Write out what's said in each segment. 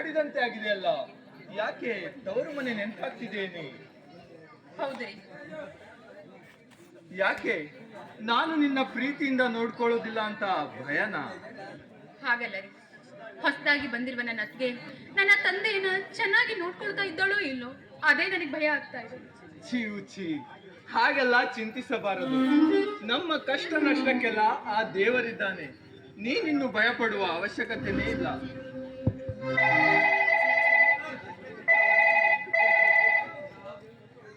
ಮಾಡಿದಂತೆ ಆಗಿದೆಯಲ್ಲ. ಯಾಕೆ ತವರು ಮನೆ ನೆನಪಾಗ್ತಿದ್ದೇನೆ? ಹೌದ್ರಿ. ಯಾಕೆ ನಾನು ನಿನ್ನ ಪ್ರೀತಿಯಿಂದ ನೋಡ್ಕೊಳ್ಳೋದಿಲ್ಲ ಅಂತ ಭಯನಾ? ಹಾಗಲ್ಲ ರೀ, ಹೊಸದಾಗಿ ಬಂದಿರುವ ನನ್ನ ಅತ್ತಿಗೆ ನನ್ನ ತಂದೆಯನ್ನ ಚೆನ್ನಾಗಿ ನೋಡ್ಕೊಳ್ತಾ ಇದ್ದಾಳೋ ಇಲ್ಲೋ, ಅದೇ ನನಗೆ ಭಯ ಆಗ್ತಾ ಇದೆ. ಛೀ ಛೀ, ಹಾಗೆಲ್ಲ ಚಿಂತಿಸಬಾರದು. ನಮ್ಮ ಕಷ್ಟ ನಷ್ಟಕ್ಕೆಲ್ಲ ಆ ದೇವರಿದ್ದಾನೆ. ನೀನಿನ್ನು ಭಯ ಪಡುವ ಅವಶ್ಯಕತೆನೇ ಇಲ್ಲ.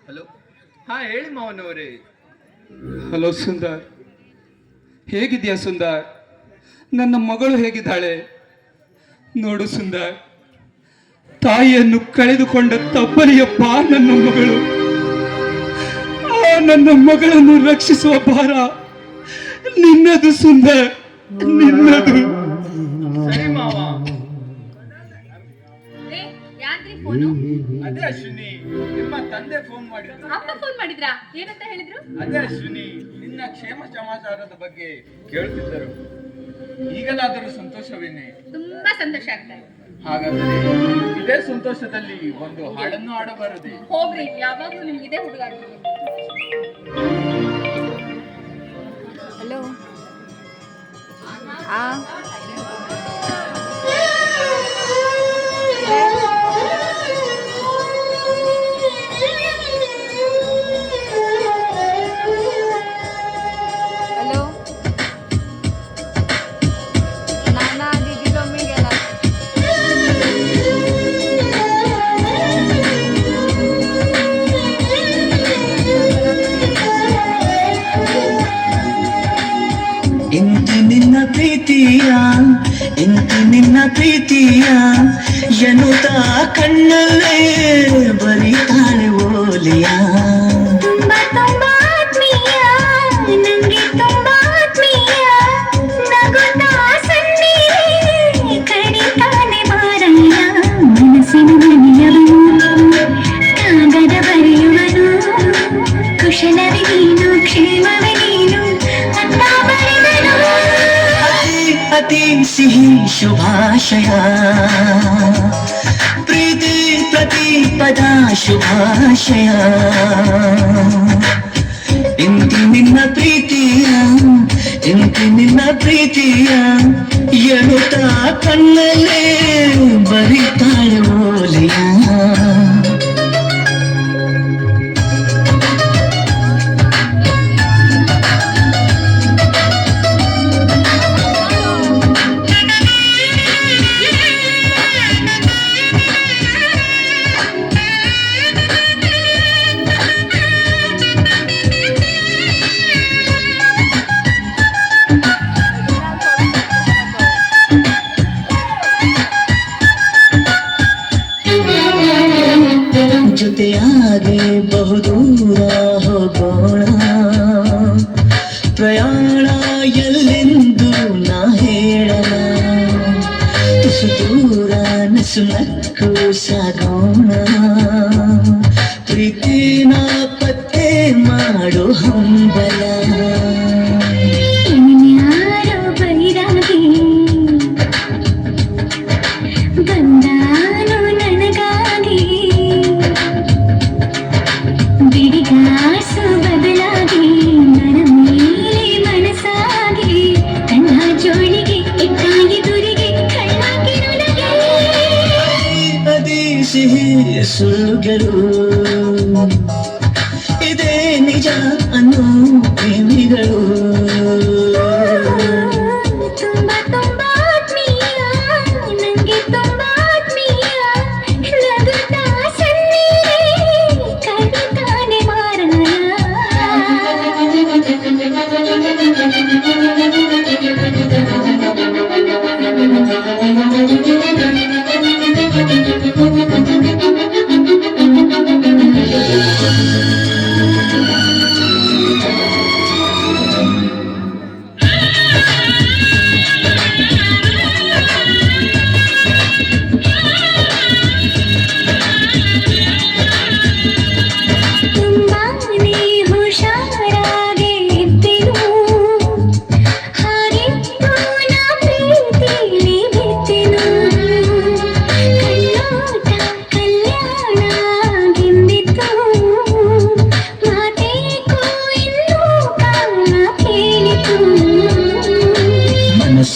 ಹಲೋ, ಹಾ ಹೇಳಿ ಮಾವನವರೇ. ಹಲೋ ಸುಂದರ್, ಹೇಗಿದ್ಯಾ ಸುಂದರ್? ನನ್ನ ಮಗಳು ಹೇಗಿದ್ದಾಳೆ? ನೋಡು ಸುಂದರ್, ತಾಯಿಯನ್ನು ಕಳೆದುಕೊಂಡ ತಬ್ಬಲಿಯಪ್ಪ ನನ್ನ ಮಗಳು. ಆ ನನ್ನ ಮಗಳನ್ನು ರಕ್ಷಿಸುವ ಭಾರ ನಿನ್ನದು ಸುಂದರ್, ನಿನ್ನದು. ಸರಿ ಮಾವ. ಯಾಕ್ರಿ ಫೋನು? ಅದೇ ಅಶ್ವಿನಿ, ನಿಮ್ಮ ತಂದೆ ಫೋನ್ ಮಾಡಿದ್ರು. ಅಪ್ಪ ಫೋನ್ ಮಾಡಿದ್ರಾ? ಏನಂತ ಹೇಳಿದ್ರು? ಅದೇ ಅಶ್ವಿನಿ, ನಿನ್ನ ಕ್ಷೇಮ ಸಮಾಚಾರದ ಬಗ್ಗೆ ಕೇಳುತ್ತಿದ್ದರು. ಈಗಲಾದರೂ ಸಂತೋಷವೇನೆ? ತುಂಬಾ ಸಂತೋಷ ಆಗ್ತಾ ಇದೆ. ಹಾಗಾದರೆ ಇದೇ ಸಂತೋಷದಲ್ಲಿ ಒಂದು ಹಾಡನ್ನು ಆಡಬಾರದೆ? ಹೋಗ್ರಿ, ಯಾವಾಗ್ಲೂ ನಿಮ್ಗೆ ಇದೇ ಹುಡುಗ. ಹಲೋ. ನಿನ್ನ ಪ್ರೀತಿಯ ಎನ್ನುತ್ತಾ ಕಣ್ಣಲ್ಲೇ ಬರೀತಾಳೆ ಓಲಿಯ. ತುಂಬಾ ತುಂಬಾ ಆತ್ಮೀಯ, ನಂಗೆ ತುಂಬಾ ಆತ್ಮೀಯ, ನಗುತ್ತಾ ಸನ್ನಿಧಿ ಕರೀತಾನೆ ಮಾರಯ್ಯ. ಮನಸ್ಸಿನ ಮನೆಯವನು, ಕಾಗದ ಬರೆಯುವನು, ಕುಶಲವೇ ನೀನು, ಕ್ಷೇಮವೇ ನೀನು ಅಂತ ಬರೆದನು. ಅತಿ ಸಿಹಿ ಶುಭಾಶಯ, ಪ್ರೀತಿ ಪ್ರತಿಪದ ಶುಭಾಶಯ. ಇಂತಿ ನಿನ್ನ ಪ್ರೀತಿಯ, ಇಂತಿ ನಿನ್ನ ಪ್ರೀತಿಯ ಎನ್ನುತ್ತಾ ಕಣ್ಣಲ್ಲೇ ಬರೀತಾಳೆ ಓಲಿಯ. ಜೊತೆಯಾಗಿ ಬಹುದೂರ ಹೋಗೋಣ, ಪ್ರಯಾಣ ಎಲ್ಲೆಂದು ನಾ ಹೇಳಣ. ತುಸು ದೂರ ನಸು ನಕ್ಕು ಸಾಗೋಣ, ಪ್ರೀತಿನ ಪತ್ತೆ ಮಾಡೋ ಹಂಬಲ. ಇನ್ಯಾರೋ ಬೈರಾಗಿ ಬಂದಾನು ನನಗಾಗಿ, ಬಿಡಿಗಾಸು ಬದಲಾಗಿ ನನ್ನ ಮೇಲೆ ಮನಸ್ಸಾಗಿ, ಕಣ್ಣ ಜೋಳಿಗೆ ಇಟ್ಟಾಗಿ ದುರಿಗೆ ಕಣ್ಣಾಗಿರುನಗೆ. ಅದೇ ಸಿಹಿ ಸುಳ್ಳುಗಳು, ಇದೇ ನಿಜ ಅನ್ನೋ ಪ್ರೇಮಿಗಳು. ತುಂಬಾ ತುಂಬಾ ಆತ್ಮೀಯ, ನಂಗೆ ತುಂಬಾ ಆತ್ಮೀಯ, ನಗುತ್ತಾ ಸನ್ನಿಧಿ ಕರೀತಾನೆ ಮಾರಾಯ.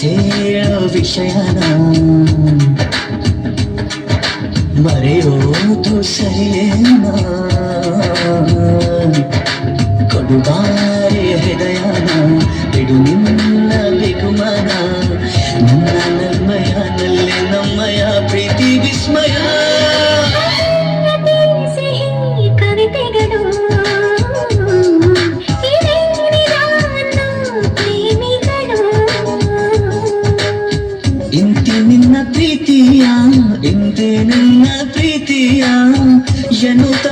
ಹೇಳೋ ವಿಷಯನ ಮರೆಯೋದು ಸರಿಯೇನಾ ಕೊಡುಬಾರೆ ಹೃದಯನ ಬಿಡು ನಿನ್ನ ಬಿಗುಮನ ನನ್ನ ನನ್ಮಯನಲ್ಲಿ ನಮ್ಮಯ ಪ್ರೀತಿ ವಿಸ್ಮಯ ಅತಿ ಸಿಹಿ ಕವಿತೆಗಳು ಇದೇ ನಿಧಾನ ಪ್ರೇಮಿಗಳು ಇಂತಿ ನಿನ್ನ ಪ್ರೀತಿಯ ಇಂತೆ ನಿನ್ನ ಪ್ರೀತಿಯ ಎನ್ನುತ್ತ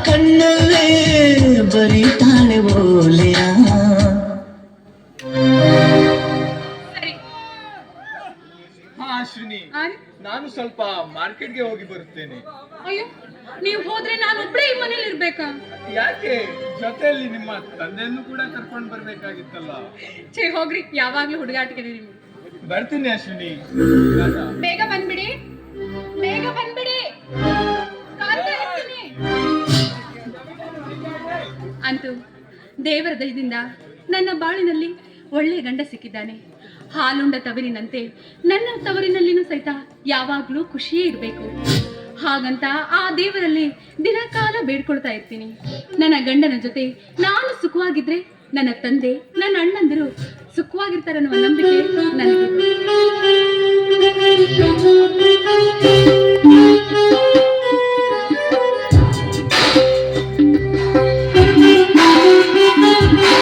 ಕಣ್ಣಲ್ಲೇ ಬರೀತಾಳೆ ಓಲೆಯ ಸರಿ ಹಾ ಅಶ್ವಿನಿ, ಆನ್- ನಾನು ಸ್ವಲ್ಪ ಮಾರ್ಕೆಟ್ಗೆ ಹೋಗಿ ಬರುತ್ತೇನೆ. ಅಯ್ಯೋ ನೀವು ಹೋದ್ರೆ ನಾನು ಒಬ್ಳೇ ಈ ಮನೇಲಿ ಇರ್ಬೇಕಾ? ಯಾಕೆ, ಜೊತೆಯಲ್ಲಿ ನಿಮ್ಮ ತಂದೆಯನ್ನು ಕೂಡ ಕರ್ಕೊಂಡು ಬರ್ಬೇಕಾಗಿತ್ತಲ್ಲ. ಛೇ ಹೋಗ್ರಿ, ಯಾವಾಗ್ಲೂ ಹುಡುಗಾಟಿಗೆ ನಿಮ್ಗೆ. ಬರ್ತೀನಿ ಅಶ್ವಿನಿ. ಬೇಗ ಬಂದ್ಬಿಡಿ, ಬೇಗ ಬಂದ್ಬಿಡಿ, ಕಾಯ್ತಾ ಇರ್ತೀನಿ. ಅಂತೂ ದೇವರ ದಯದಿಂದ ನನ್ನ ಬಾಳಿನಲ್ಲಿ ಒಳ್ಳೆ ಗಂಡ ಸಿಕ್ಕಿದ್ದಾನೆ. ಹಾಲುಂಡ ತವರಿನಂತೆ ನನ್ನ ತವರಿನಲ್ಲಿನೂ ಸಹಿತ ಯಾವಾಗಲೂ ಖುಷಿಯೇ ಇರಬೇಕು. ಹಾಗಂತ ಆ ದೇವರಲ್ಲಿ ದಿನಕಾಲ ಬೇಡ್ಕೊಳ್ತಾ ಇರ್ತೀನಿ. ನನ್ನ ಗಂಡನ ಜೊತೆ ನಾನು ಸುಖವಾಗಿದ್ರೆ ನನ್ನ ತಂದೆ ನನ್ನ ಅಣ್ಣಂದಿರು ಸುಖವಾಗಿರ್ತಾರನ್ನುವ ನಂಬಿಕೆ ನನಗೆ.